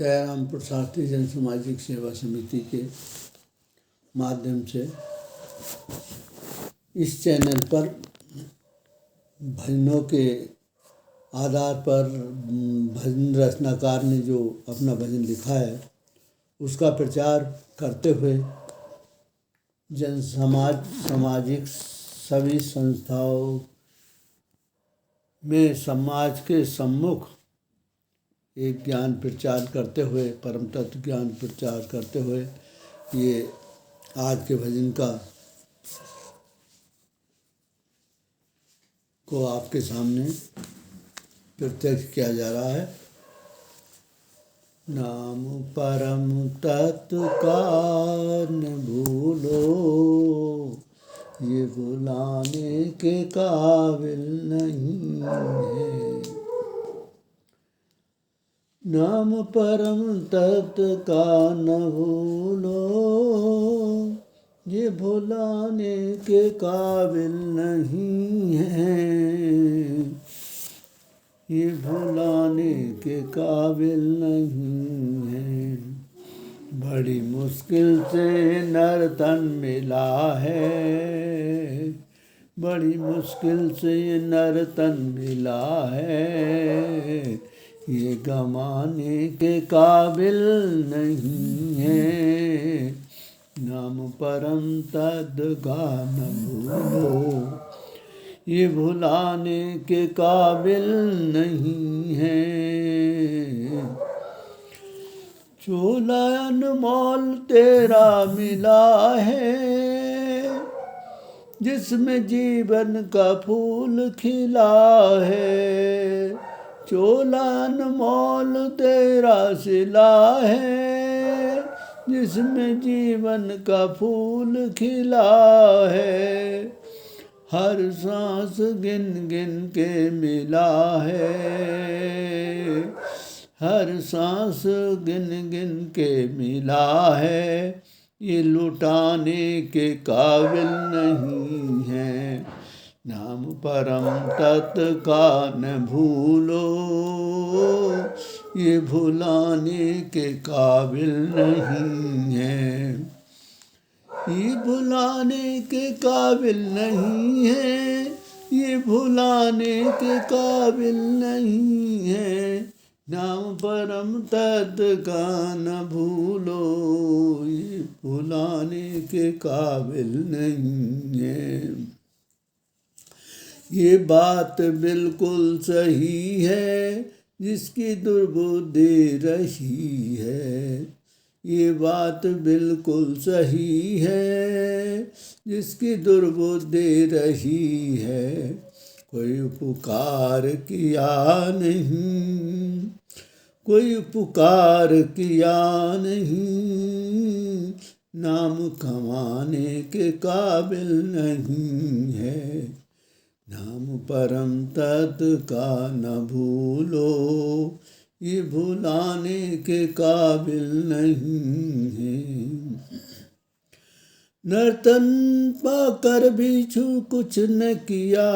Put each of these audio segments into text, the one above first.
दयाराम पुरुषार्थी जन सामाजिक सेवा समिति के माध्यम से इस चैनल पर भजनों के आधार पर भजन रचनाकार ने जो अपना भजन लिखा है उसका प्रचार करते हुए सामाजिक सभी संस्थाओं में समाज के सम्मुख एक ज्ञान प्रचार करते हुए, परम तत्व ज्ञान प्रचार करते हुए ये आज के भजन को आपके सामने प्रत्यक्ष किया जा रहा है। नाम परम तत्व का न भूलो, ये भुलाने के काबिल नहीं है। नाम परम तत्व का न भूलो, ये भुलाने के काबिल नहीं है। ये भुलाने के काबिल नहीं है। बड़ी मुश्किल से नर तन मिला है, बड़ी मुश्किल से ये नर तन मिला है। ये गंवाने के काबिल नहीं है। नाम परम तत्व का न भूलो, ये भुलाने के काबिल नहीं है। चोला अनमोल तेरा मिला है, जिसमें जीवन का फूल खिला है। चोला अनमोल तेरा सिला है, जिसमें जीवन का फूल खिला है। हर सांस गिन गिन के मिला है, हर सांस गिन गिन के मिला है। ये लुटाने के काबिल नहीं है। नाम परम तत्व का न भूलो, ये भुलाने के काबिल नहीं है। ये भुलाने के काबिल नहीं है, ये भुलाने के काबिल नहीं है। नाम परम तत्व का न भूलो, ये भुलाने के काबिल नहीं है। ये बात बिल्कुल सही है, जिसकी दुर्बुद्धि रही है। ये बात बिल्कुल सही है, जिसकी दुर्बुद्धि रही है। कोई पुकार किया नहीं, कोई पुकार किया नहीं। नाम कमाने के काबिल नहीं है। नाम परम तत्व का न भूलो, ये भुलाने के काबिल नहीं है। नर्तन पाकर भी छू कुछ न किया,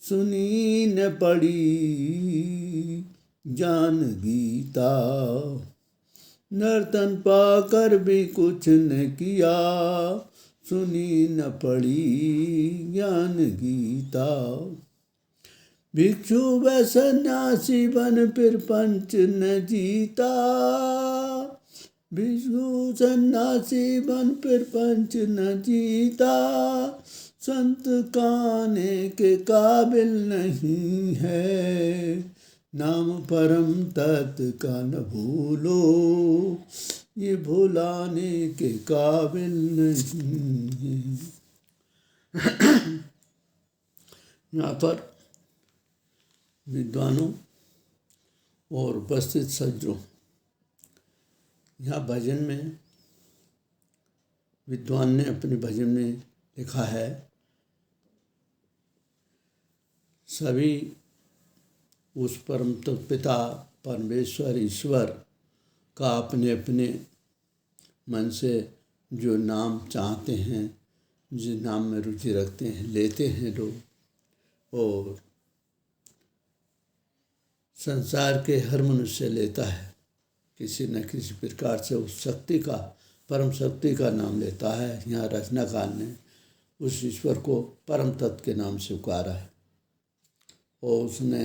सुनी न पड़ी जान गीता। नर्तन पाकर भी कुछ न किया, सुनी न पड़ी ज्ञान गीता। भिक्षु व सन्यासी बन फिर पंच न जीता। भिक्षु सन्यासी बन फिर पंच न जीता। संत काने के काबिल नहीं है। नाम परम तत्व का न भूलो, ये भुलाने के काबिल नहीं है। यहाँ पर विद्वानों और उपस्थित सज्जनों, यहाँ भजन में विद्वान ने अपने भजन में लिखा है, सभी उस परम तत्व पिता परमेश्वर ईश्वर का अपने अपने मन से जो नाम चाहते हैं, जिस नाम में रुचि रखते हैं, लेते हैं लोग। और संसार के हर मनुष्य लेता है, किसी न किसी प्रकार से उस शक्ति का, परम शक्ति का नाम लेता है। यहाँ रचनाकार ने उस ईश्वर को परम तत्व के नाम से पुकारा है और उसने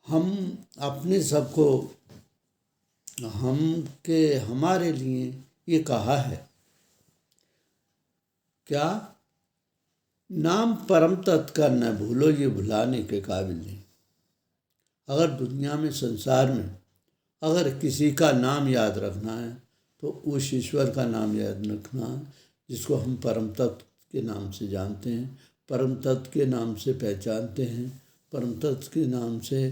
हम अपने सबको हमारे लिए ये कहा है। क्या? नाम परम तत्व का न भूलो, ये भुलाने के काबिल नहीं। अगर दुनिया में, संसार में अगर किसी का नाम याद रखना है तो उस ईश्वर का नाम याद रखना है जिसको हम परम तत्व के नाम से जानते हैं, परम तत्व के नाम से पहचानते हैं, परम तत्व के नाम से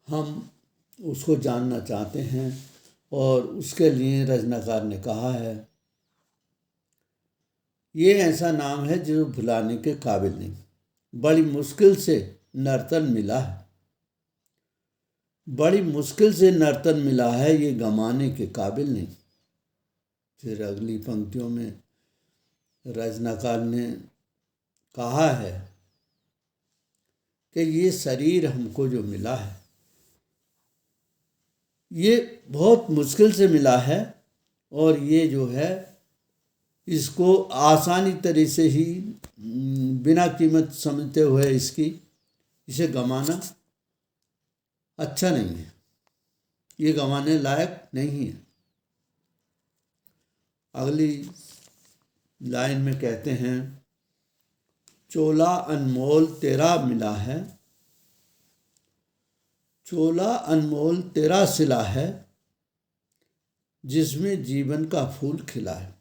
हम उसको जानना चाहते हैं। और उसके लिए रचनाकार ने कहा है, ये ऐसा नाम है जो भुलाने के काबिल नहीं। बड़ी मुश्किल से नर्तन मिला है, बड़ी मुश्किल से नर्तन मिला है, ये गंवाने के काबिल नहीं। फिर अगली पंक्तियों में रचनाकार ने कहा है कि ये शरीर हमको जो मिला है ये बहुत मुश्किल से मिला है और ये जो है इसको आसानी तरह से ही बिना कीमत समझते हुए इसे गंवाना अच्छा नहीं है, ये गंवाने लायक नहीं है। अगली लाइन में कहते हैं, चोला अनमोल तेरा मिला है, चोला अनमोल तेरा सिला है, जिसमें जीवन का फूल खिला है।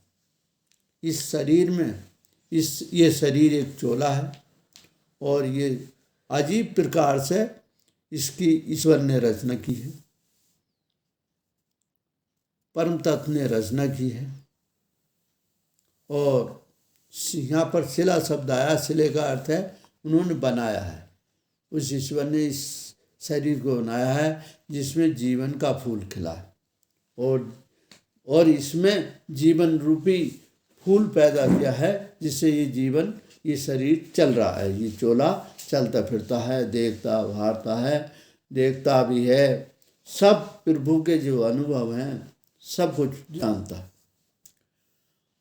इस शरीर में ये शरीर एक चोला है और ये अजीब प्रकार से इसकी ईश्वर ने रचना की है, परम तत्व ने रचना की है। और यहाँ पर सिला शब्द आया, सिले का अर्थ है उन्होंने बनाया है। उस ईश्वर ने इस शरीर को बनाया है जिसमें जीवन का फूल खिला है और इसमें जीवन रूपी फूल पैदा किया है, जिससे ये शरीर चल रहा है। ये चोला चलता फिरता है, देखता भारता है, देखता भी है, सब प्रभु के जो अनुभव हैं सब कुछ जानता है।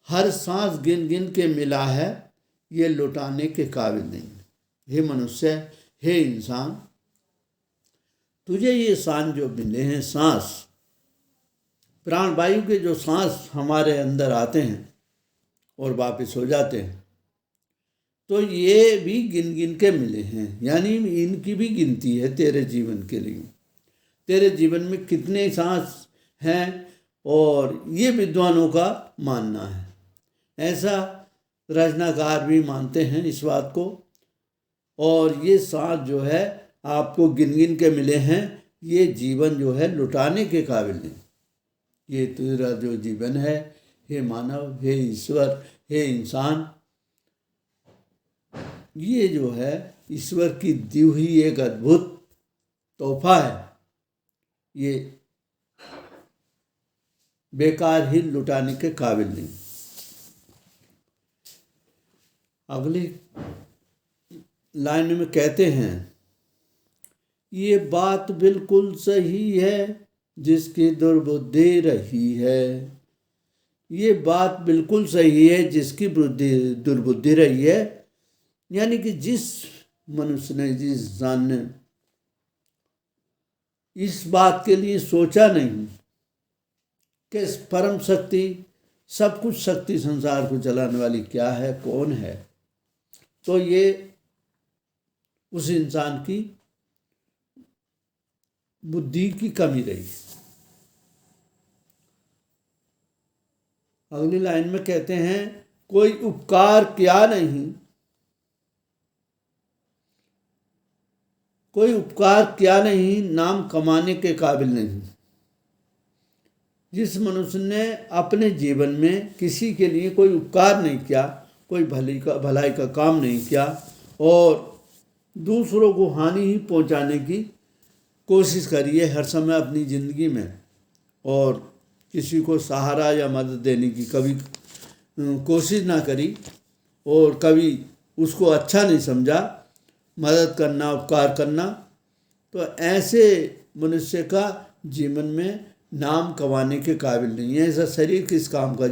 हर सांस गिन गिन के मिला है, ये लुटाने के काबिल नहीं। हे मनुष्य, हे इंसान, तुझे ये सांस जो मिले हैं, सांस प्राणवायु के जो सांस हमारे अंदर आते हैं और वापस हो जाते हैं, तो ये भी गिन गिन के मिले हैं। यानी इनकी भी गिनती है तेरे जीवन के लिए। तेरे जीवन में कितने सांस हैं और ये विद्वानों का मानना है। ऐसा रचनाकार भी मानते हैं इस बात को। और ये सांस जो है आपको गिन गिन के मिले हैं, ये जीवन जो है लुटाने के काबिल नहीं। ये तेरा जो जीवन है, हे मानव, हे ईश्वर, हे इंसान, ये जो है ईश्वर की दी हुई एक अद्भुत तोहफा है। ये बेकार ही लुटाने के काबिल नहीं। अगली लाइन में कहते हैं, ये बात बिल्कुल सही है जिसकी दुर्बुद्धि रही है। ये बात बिल्कुल सही है जिसकी दुर्बुद्धि रही है। यानी कि जिस मनुष्य ने, जिस इंसान ने इस बात के लिए सोचा नहीं कि परम शक्ति, सब कुछ शक्ति संसार को चलाने वाली क्या है, कौन है, तो ये उस इंसान की बुद्धि की कमी रही। अगली लाइन में कहते हैं, कोई उपकार क्या नहीं, कोई उपकार क्या नहीं, नाम कमाने के काबिल नहीं। जिस मनुष्य ने अपने जीवन में किसी के लिए कोई उपकार नहीं किया, कोई भलाई का काम नहीं किया और दूसरों को हानि ही पहुंचाने की कोशिश करी है हर समय अपनी ज़िंदगी में, और किसी को सहारा या मदद देने की कभी कोशिश ना करी और कभी उसको अच्छा नहीं समझा, मदद करना, उपकार करना, तो ऐसे मनुष्य का जीवन में नाम कमाने के काबिल नहीं है। ऐसा शरीर किस काम का,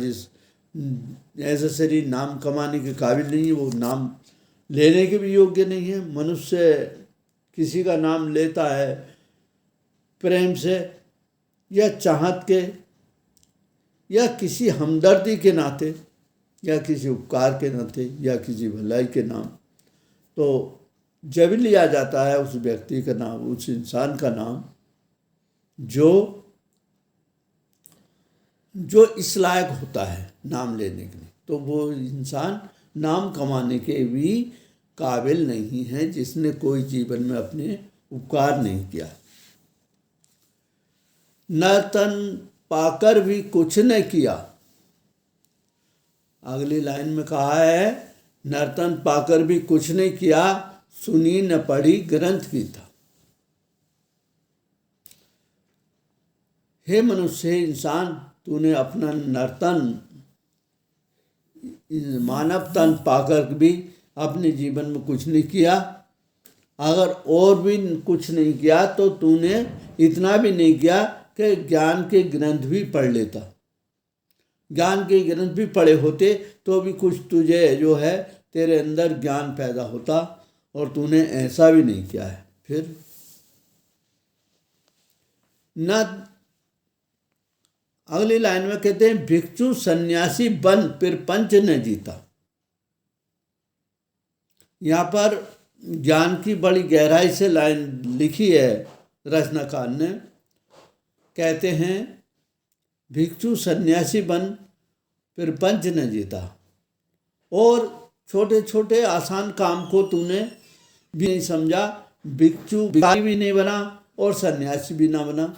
ऐसा शरीर नाम कमाने के काबिल नहीं है, वो नाम लेने के भी योग्य नहीं है। मनुष्य किसी का नाम लेता है प्रेम से या चाहत के या किसी हमदर्दी के नाते या किसी उपकार के नाते या किसी भलाई के नाम, तो जब लिया जाता है उस व्यक्ति का नाम, उस इंसान का नाम जो इस लायक होता है नाम लेने के लिए, तो वो इंसान नाम कमाने के भी काबिल नहीं है, जिसने कोई जीवन में अपने उपकार नहीं किया। न तन पाकर भी कुछ न किया। अगली लाइन में कहा है, नर्तन पाकर भी कुछ नहीं किया, सुनी न पढ़ी ग्रंथ गीता। हे मनुष्य, इंसान, तूने अपना नर्तन मानव तन पाकर भी अपने जीवन में कुछ नहीं किया। अगर और भी कुछ नहीं किया तो तूने इतना भी नहीं किया कि ज्ञान के ग्रंथ भी पढ़ लेता। ज्ञान के ग्रंथ भी पढ़े होते तो भी कुछ तुझे जो है तेरे अंदर ज्ञान पैदा होता, और तूने ऐसा भी नहीं किया है। फिर न, अगली लाइन में कहते हैं, भिक्षु सन्यासी बन फिर पंच न जीता। यहाँ पर ज्ञान की बड़ी गहराई से लाइन लिखी है रचनाकार ने। कहते हैं, भिक्षु सन्यासी बन फिर पंच न जीता। और छोटे छोटे आसान काम को तूने भी नहीं समझा, भिक्षु भिखारी भी नहीं बना और सन्यासी भी ना बना।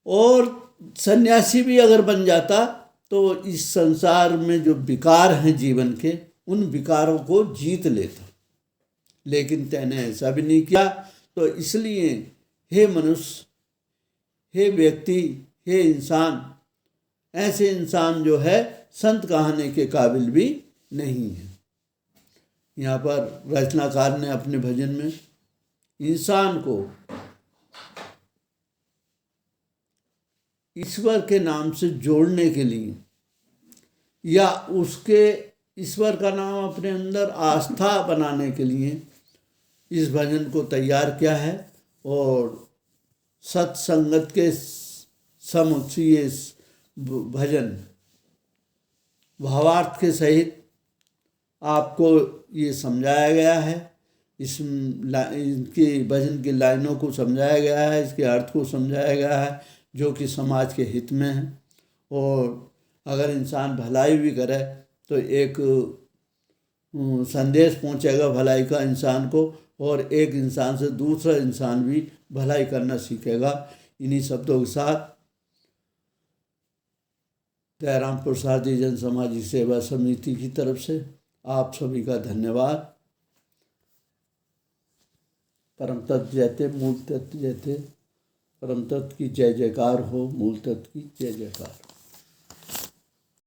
और सन्यासी भी अगर बन जाता तो इस संसार में जो विकार हैं जीवन के, उन विकारों को जीत लेता। लेकिन तैने ऐसा भी नहीं किया। तो इसलिए हे मनुष्य, हे व्यक्ति, हे इंसान, ऐसे इंसान जो है संत कहने के काबिल भी नहीं है। यहाँ पर रचनाकार ने अपने भजन में इंसान को ईश्वर के नाम से जोड़ने के लिए या उसके ईश्वर का नाम अपने अंदर आस्था बनाने के लिए इस भजन को तैयार किया है। और सत्संगत के समक्ष ये भजन भावार्थ के सहित आपको ये समझाया गया है। इनकी भजन की लाइनों को समझाया गया है, इसके अर्थ को समझाया गया है, जो कि समाज के हित में है। और अगर इंसान भलाई भी करे तो एक संदेश पहुंचेगा भलाई का इंसान को, और एक इंसान से दूसरा इंसान भी भलाई करना सीखेगा। इन्हीं शब्दों के साथ दयाराम प्रसादी जन समाजी सेवा समिति की तरफ से आप सभी का धन्यवाद। परम तत्व जयते, मूल तत्व जयते। परम तत्व की जय जयकार हो, मूल तत्व की जय जयकार।